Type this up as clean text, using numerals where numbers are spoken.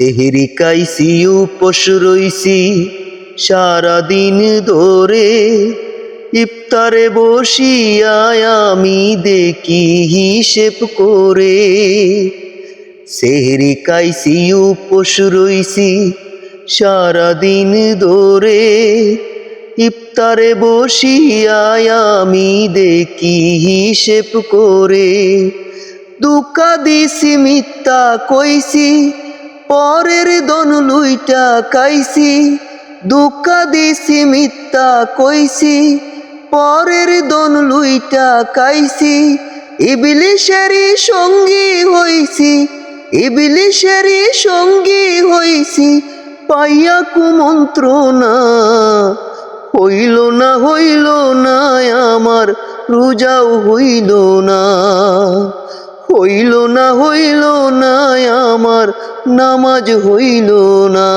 সেহরি খাইছি উপোস রইছি সারাদিন ধরে, ইফতারে বসিয়া আমি দেখি হিসেব করে। সেহরি খাইছি উপোস রইছি সারাদিন ধরে, ইফতারে বসিয়া আমি দেখি হিসেব করে। দুকা দিছি মিথ্যা কইছি, পরের দন লুইটা খাইছি। দুকা দিছি মিথ্যা কইছি, পরের দন লুইটা খাইছি। ইবলিশেরই সঙ্গী হইছি, ইবলিশেরই সঙ্গী হইছি, পাইয়া কুমন্ত্রণা। হইল না হইল না আমার রোজাও হইল না, হইল না হইল না আমার নামাজ হইল না।